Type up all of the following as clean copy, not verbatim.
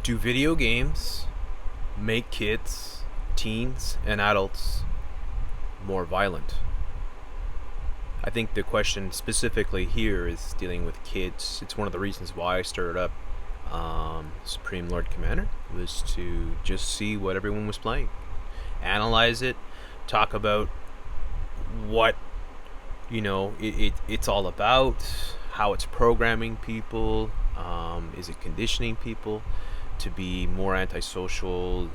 Do video games make kids, teens, and adults more violent? I think the question specifically here is dealing with kids. It's one of the reasons why I started up Supreme Lord Commander, was to just see what everyone was playing, analyze it, talk about what it's all about, how it's programming people, is it conditioning people to be more antisocial,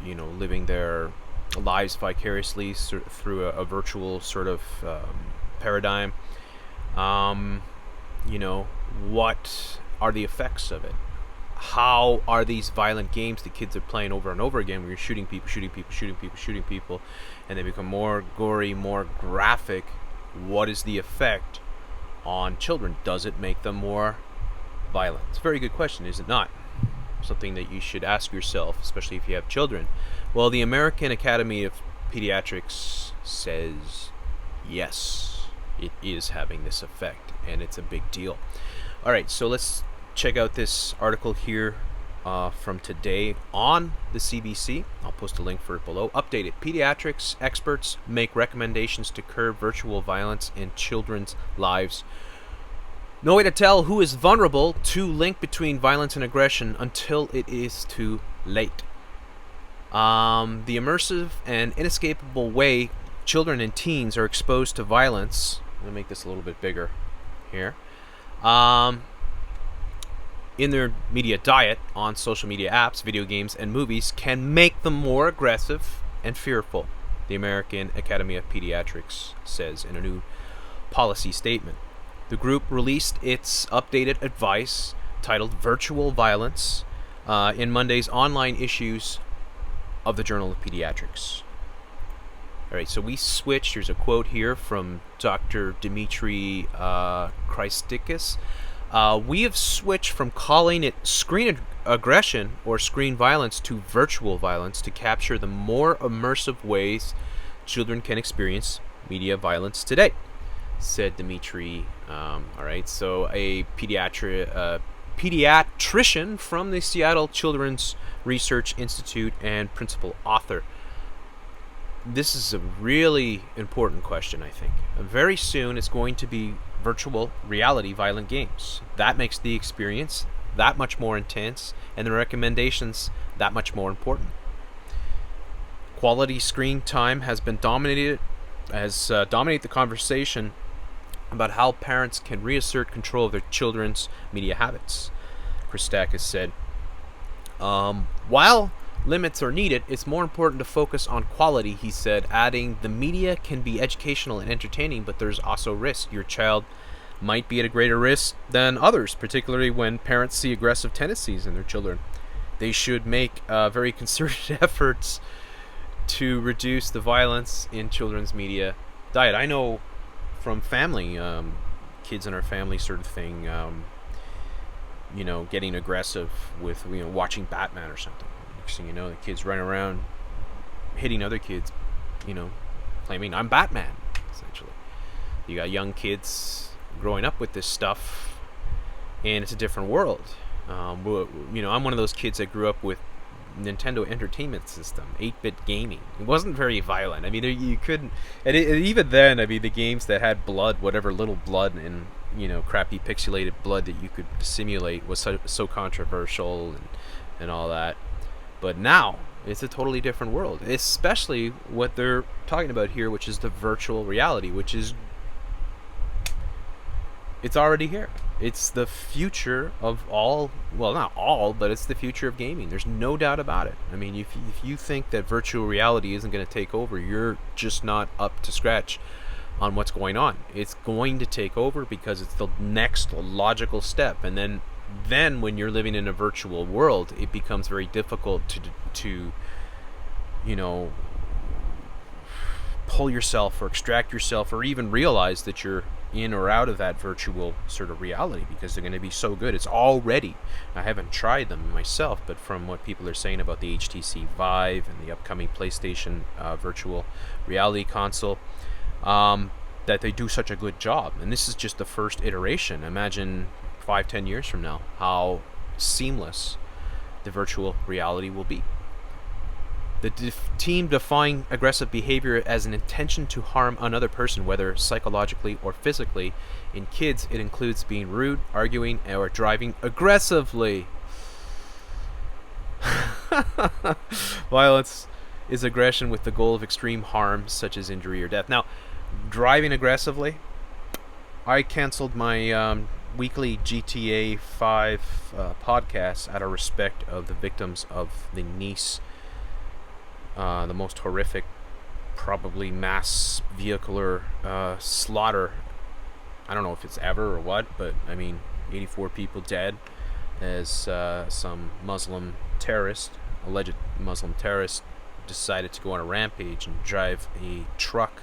living their lives vicariously through a virtual sort of paradigm. What are the effects of it? How are these violent games the kids are playing over and over again, where you're shooting people, and they become more gory, more graphic? What is the effect on children? Does it make them more violent? It's a very good question, is it not? Something that you should ask yourself, especially if you have children. Well, the American Academy of Pediatrics says yes, it is having this effect, and it's a big deal. All right, so let's check out this article here from today on the CBC. I'll post a link for it below. Updated: Pediatrics experts make recommendations to curb virtual violence in children's lives. No way to tell who is vulnerable to link between violence and aggression until it is too late. The immersive and inescapable way children and teens are exposed to violence. I'm going to make this a little bit bigger here. In their media diet on social media apps, video games, and movies can make them more aggressive and fearful, the American Academy of Pediatrics says in a new policy statement. The group released its updated advice titled Virtual Violence in Monday's online issues of the Journal of Pediatrics. All right, so we switched. Here's a quote here from Dr. Dimitri Christakis. We have switched from calling it screen aggression or screen violence to virtual violence to capture the more immersive ways children can experience media violence today, said Dimitri. All right, so a pediatrician from the Seattle Children's Research Institute and principal author. This is a really important question, I think. Very soon it's going to be virtual reality violent games. That makes the experience that much more intense, and the recommendations that much more important. Quality screen time has been dominated the conversation about how parents can reassert control of their children's media habits. Christakis said, while limits are needed, it's more important to focus on quality, he said, adding, the media can be educational and entertaining, but there's also risk. Your child might be at a greater risk than others, particularly when parents see aggressive tendencies in their children. They should make very concerted efforts to reduce the violence in children's media diet. I know from family, kids in our family sort of thing, getting aggressive with, watching Batman or something. Next thing you know, the kids run around hitting other kids, claiming, I'm Batman, essentially. You got young kids growing up with this stuff, and it's a different world. I'm one of those kids that grew up with Nintendo Entertainment System, 8-bit gaming. It wasn't very violent. I mean, you couldn't, and even then, I mean, the games that had blood, whatever little blood and crappy pixelated blood that you could simulate was so controversial and all that. But now it's a totally different world, especially what they're talking about here, which is the virtual reality, which is, it's already here. It's the future of all, well, not all, but it's the future of gaming. There's no doubt about it. I mean, if you think that virtual reality isn't going to take over, you're just not up to scratch on what's going on. It's going to take over because it's the next logical step. And then when you're living in a virtual world, it becomes very difficult to pull yourself or extract yourself or even realize that you're in or out of that virtual sort of reality, because they're going to be so good. It's already, I haven't tried them myself, but from what people are saying about the HTC Vive and the upcoming PlayStation virtual reality console, that they do such a good job. And this is just the first iteration. Imagine 5-10 years from now how seamless the virtual reality will be. The team define aggressive behavior as an intention to harm another person, whether psychologically or physically. In kids, it includes being rude, arguing, or driving aggressively. Violence is aggression with the goal of extreme harm, such as injury or death. Now, driving aggressively, I canceled my weekly GTA 5 podcast out of respect of the victims of the Nice, the most horrific, probably mass vehicular slaughter. I don't know if it's ever or what, but I mean, 84 people dead as some Muslim terrorist, alleged Muslim terrorist, decided to go on a rampage and drive a truck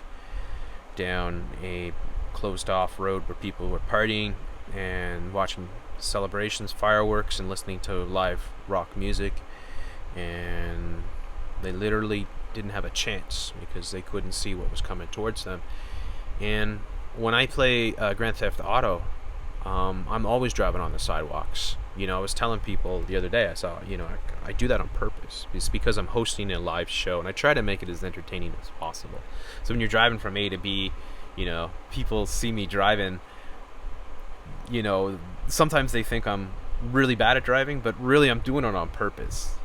down a closed off road where people were partying and watching celebrations, fireworks, and listening to live rock music, and they literally didn't have a chance because they couldn't see what was coming towards them. And when I play Grand Theft Auto, I'm always driving on the sidewalks. You know, I was telling people the other day, I saw, you know, I do that on purpose. It's because I'm hosting a live show, and I try to make it as entertaining as possible. So when you're driving from A to B, you know, people see me driving, you know, sometimes they think I'm really bad at driving, but really I'm doing it on purpose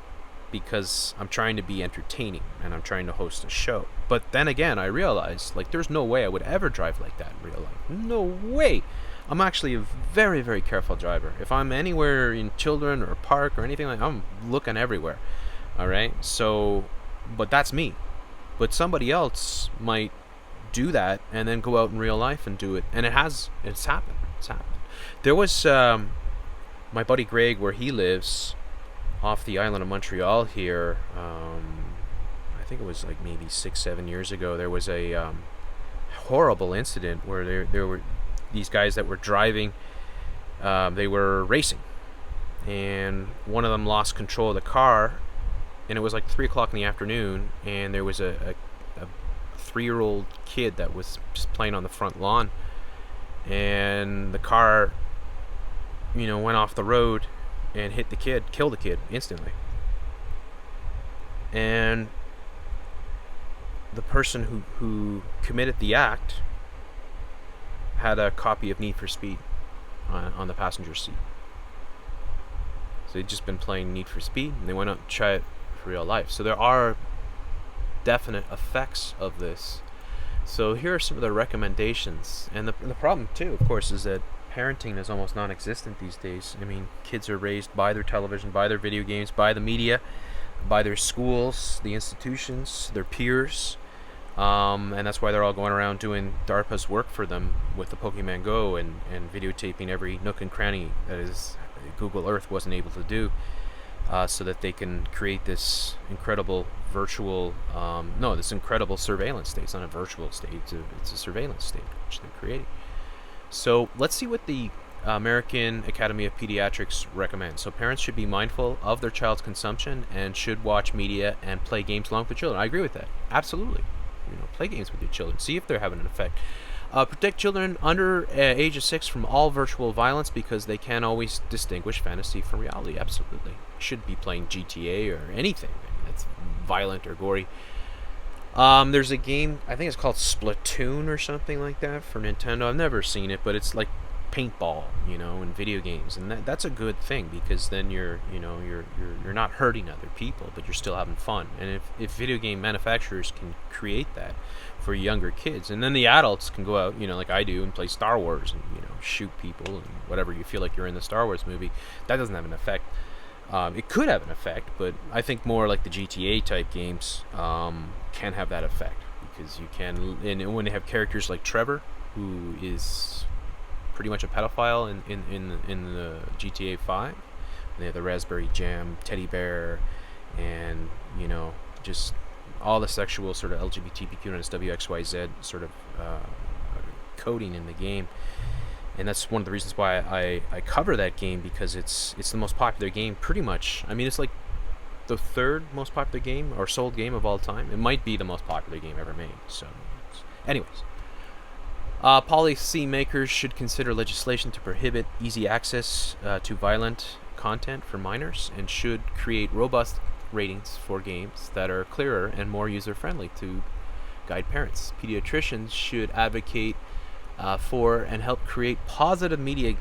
because I'm trying to be entertaining and I'm trying to host a show. But then again, I realized, like, there's no way I would ever drive like that in real life. No way. I'm actually a very, very careful driver. If I'm anywhere in children or a park or anything like that, I'm looking everywhere. All right? So, but that's me. But somebody else might do that and then go out in real life and do it. And it's happened. It's happened. There was my buddy Greg, where he lives off the island of Montreal here. I think it was like maybe 6-7 years ago. There was a horrible incident where there were these guys that were driving, they were racing, and one of them lost control of the car, and it was like 3 o'clock in the afternoon, and there was a 3-year-old kid that was just playing on the front lawn, and the car, you know, went off the road and hit the kid, killed the kid instantly. And the person who committed the act had a copy of Need for Speed on the passenger seat. So they'd just been playing Need for Speed, and they went out and tried it for real life. So there are definite effects of this. So here are some of the recommendations. And the problem too, of course, is that parenting is almost non-existent these days. I mean, kids are raised by their television, by their video games, by the media, by their schools, the institutions, their peers. And that's why they're all going around doing DARPA's work for them with the Pokemon Go and videotaping every nook and cranny that is Google Earth wasn't able to do, so that they can create this incredible virtual, this incredible surveillance state. It's not a virtual state, it's a surveillance state which they're creating. So let's see what the American Academy of Pediatrics recommends. So parents should be mindful of their child's consumption and should watch media and play games along with children. I agree with that. Absolutely. You know, play games with your children. See if they're having an effect. Protect children under age of 6 from all virtual violence because they can't always distinguish fantasy from reality. Absolutely. Should be playing GTA or anything that's violent or gory. There's a game, I think it's called Splatoon or something like that for Nintendo. I've never seen it, but it's like paintball, you know, in video games, and that's a good thing because then you're not hurting other people, but you're still having fun. And if video game manufacturers can create that for younger kids, and then the adults can go out, you know, like I do, and play Star Wars and, you know, shoot people and whatever you feel like you're in the Star Wars movie, that doesn't have an effect. It could have an effect, but I think more like the GTA type games can have that effect because you can, and when they have characters like Trevor, who is pretty much a pedophile in the GTA 5. They have the Raspberry Jam teddy bear, and, you know, just all the sexual sort of LGBTQ and WXYZ sort of coding in the game. And that's one of the reasons why I cover that game, because it's the most popular game pretty much. I mean, it's like the 3rd most popular game or sold game of all time. It might be the most popular game ever made. So anyways, policy makers should consider legislation to prohibit easy access to violent content for minors and should create robust ratings for games that are clearer and more user-friendly to guide parents. Pediatricians should advocate for and help create positive media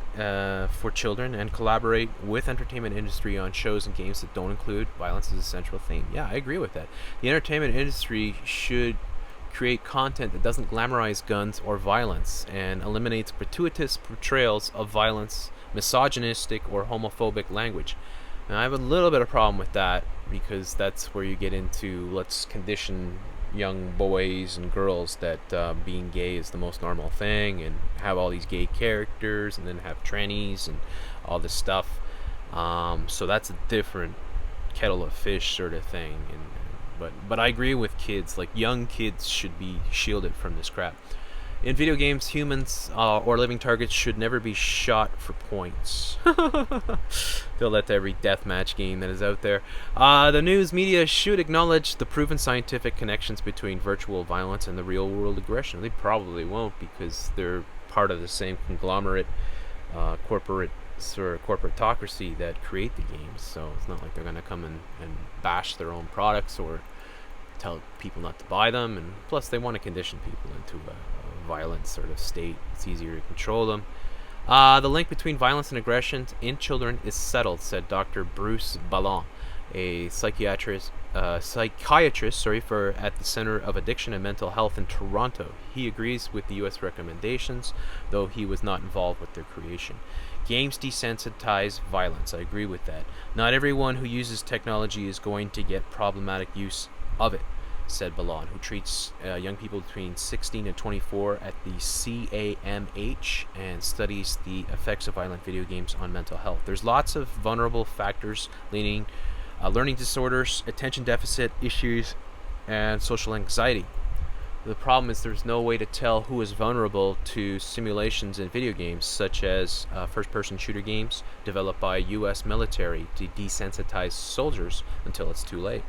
for children and collaborate with entertainment industry on shows and games that don't include violence as a central theme. Yeah, I agree with that. The entertainment industry should create content that doesn't glamorize guns or violence and eliminates gratuitous portrayals of violence, misogynistic or homophobic language. And I have a little bit of problem with that because that's where you get into let's condition young boys and girls that being gay is the most normal thing and have all these gay characters and then have trannies and all this stuff. So that's a different kettle of fish sort of thing. But I agree with kids. Like young kids should be shielded from this crap. In video games, humans or living targets should never be shot for points. Feel that to every deathmatch game that is out there. The news media should acknowledge the proven scientific connections between virtual violence and the real-world aggression. They probably won't because they're part of the same conglomerate, corporatocracy that create the games. So it's not like they're going to come and bash their own products or tell people not to buy them. And plus, they want to condition people into a violent sort of state. It's easier to control them. The link between violence and aggression in children is settled, said Dr. Bruce Ballon, a psychiatrist at the Center of Addiction and Mental Health in Toronto. He agrees with the U.S. recommendations, though he was not involved with their creation. Games desensitize violence. I agree with that. Not everyone who uses technology is going to get problematic use of it, said Ballon, who treats young people between 16 and 24 at the CAMH and studies the effects of violent video games on mental health. There's lots of vulnerable factors, learning disorders, attention deficit issues, and social anxiety. The problem is there's no way to tell who is vulnerable to simulations in video games, such as first-person shooter games developed by U.S. military to desensitize soldiers until it's too late.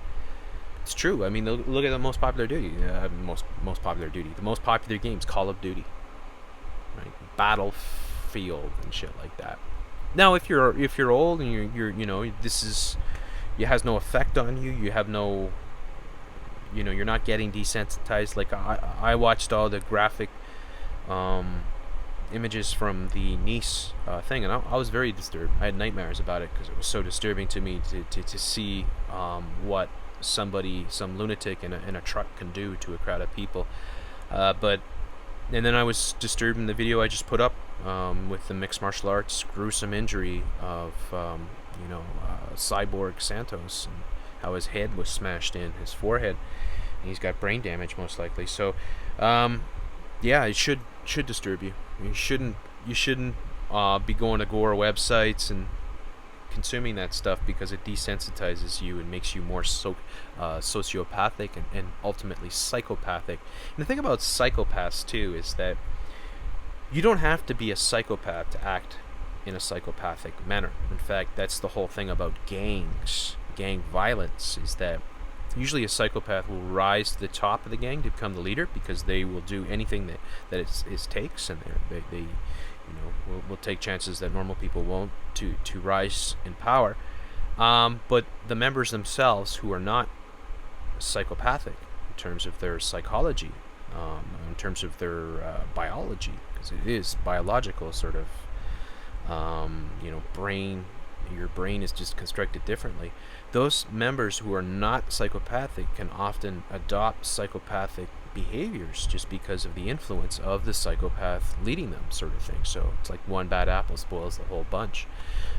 It's true. I mean, look at the most popular the most popular games, Call of Duty, right? Battlefield and shit like that. Now, if you're old and it has no effect on you. You have no, you're not getting desensitized. Like I watched all the graphic images from the Nice thing, and I was very disturbed. I had nightmares about it because it was so disturbing to me to see what some lunatic in a truck can do to a crowd of people. And then I was disturbed in the video I just put up with the mixed martial arts gruesome injury of Cyborg Santos and how his head was smashed in, his forehead, and he's got brain damage most likely. So yeah, it should disturb you. You shouldn't be going to gore websites and consuming that stuff because it desensitizes you and makes you more sociopathic and ultimately psychopathic. And the thing about psychopaths too is that you don't have to be a psychopath to act in a psychopathic manner. In fact, that's the whole thing about gang violence, is that usually a psychopath will rise to the top of the gang to become the leader because they will do anything that it takes, and they will take chances that normal people won't to rise in power. But the members themselves who are not psychopathic in terms of their psychology, in terms of their biology, because it is biological sort of, brain. Your brain is just constructed differently. Those members who are not psychopathic can often adopt psychopathic behaviors just because of the influence of the psychopath leading them, sort of thing. So it's like one bad apple spoils the whole bunch.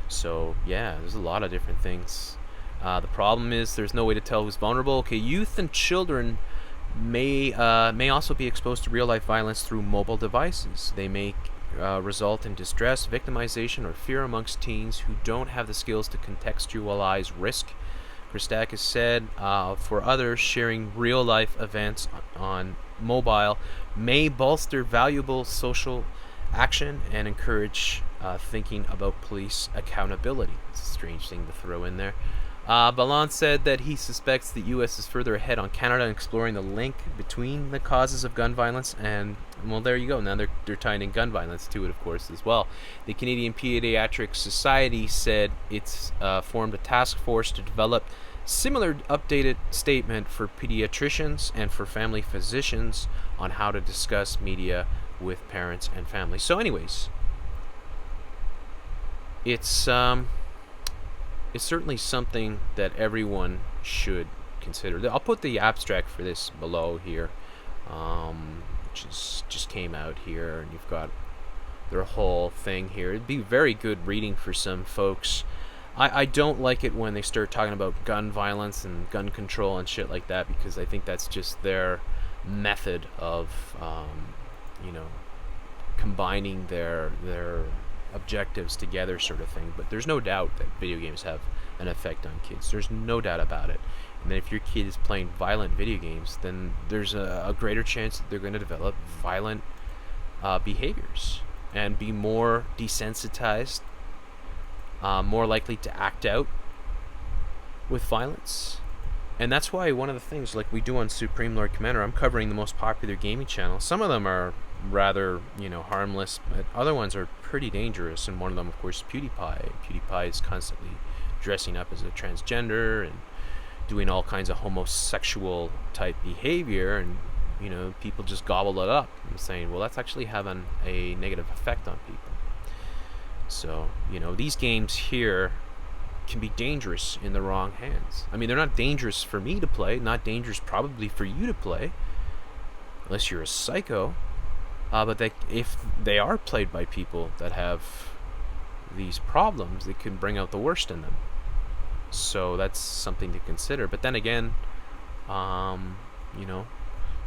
So yeah, there's a lot of different things. The problem is there's no way to tell who's vulnerable. Okay, youth and children may also be exposed to real life violence through mobile devices. They may result in distress, victimization, or fear amongst teens who don't have the skills to contextualize risk. Christakis said, for others, sharing real-life events on mobile may bolster valuable social action and encourage thinking about police accountability. It's a strange thing to throw in there. Ballon said that he suspects the U.S. is further ahead on Canada in exploring the link between the causes of gun violence, and, well, there you go. Now they're tying in gun violence to it, of course, as well. The Canadian Pediatrics Society said it's formed a task force to develop similar updated statement for pediatricians and for family physicians on how to discuss media with parents and families. So anyways, it's certainly something that everyone should consider. I'll put the abstract for this below here, which just came out here, and you've got their whole thing here. It'd be very good reading for some folks. I don't like it when they start talking about gun violence and gun control and shit like that, because I think that's just their method of, combining their objectives together, sort of thing. But there's no doubt that video games have an effect on kids. There's no doubt about it. And then if your kid is playing violent video games, then there's a greater chance that they're going to develop violent behaviors and be more desensitized, more likely to act out with violence. And that's why one of the things, like we do on Supreme Lord Commander, I'm covering the most popular gaming channels. Some of them are rather, harmless, but other ones are pretty dangerous. And one of them, of course, is PewDiePie. PewDiePie is constantly dressing up as a transgender and doing all kinds of homosexual type behavior, and people just gobble it up and saying, well, that's actually having a negative effect on people. So these games here can be dangerous in the wrong hands. I mean, they're not dangerous for me to play, not dangerous probably for you to play, unless you're a psycho. But if they are played by people that have these problems, it can bring out the worst in them. So that's something to consider. But then again, how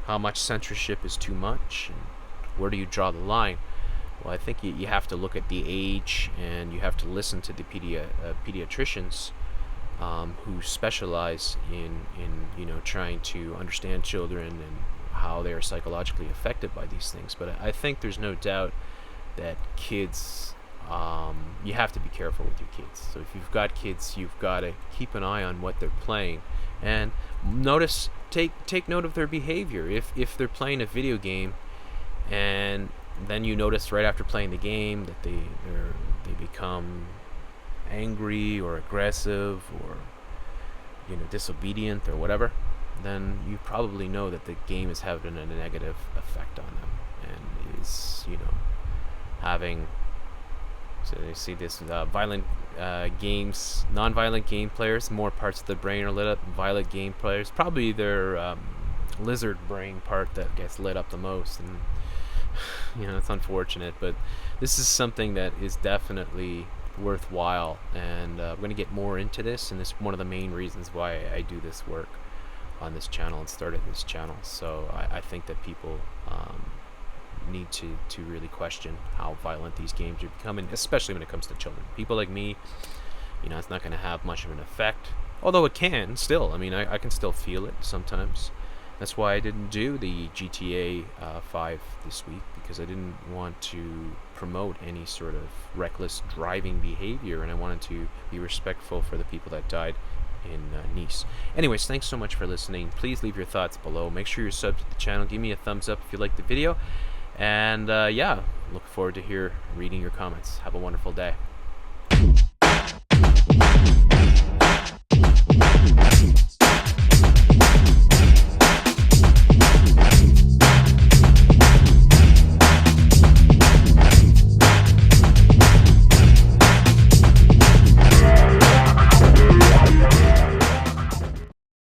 much censorship is too much, and where do you draw the line? Well, I think you have to look at the age, and you have to listen to the pediatricians who specialize in trying to understand children and how they are psychologically affected by these things. But I think there's no doubt that kids, you have to be careful with your kids. So if you've got kids, you've got to keep an eye on what they're playing, and take note of their behavior. If they're playing a video game, and then you notice right after playing the game that they become angry or aggressive or disobedient or whatever, then you probably know that the game is having a negative effect on them, and is having. So you see this violent games, non-violent game players, more parts of the brain are lit up. Violent game players, probably their lizard brain part that gets lit up the most, and it's unfortunate, but this is something that is definitely worthwhile, and I'm going to get more into this, and this is one of the main reasons why I do this work on this channel and started this channel. So I think that people need to really question how violent these games are becoming, especially when it comes to children. People like me, it's not going to have much of an effect, although it can still. I mean, I can still feel it sometimes. That's why I didn't do the GTA 5 this week, because I didn't want to promote any sort of reckless driving behavior, and I wanted to be respectful for the people that died in Nice. Anyways, thanks so much for listening. Please leave your thoughts below. Make sure you're subbed to the channel. Give me a thumbs up if you like the video. And look forward to reading your comments. Have a wonderful day.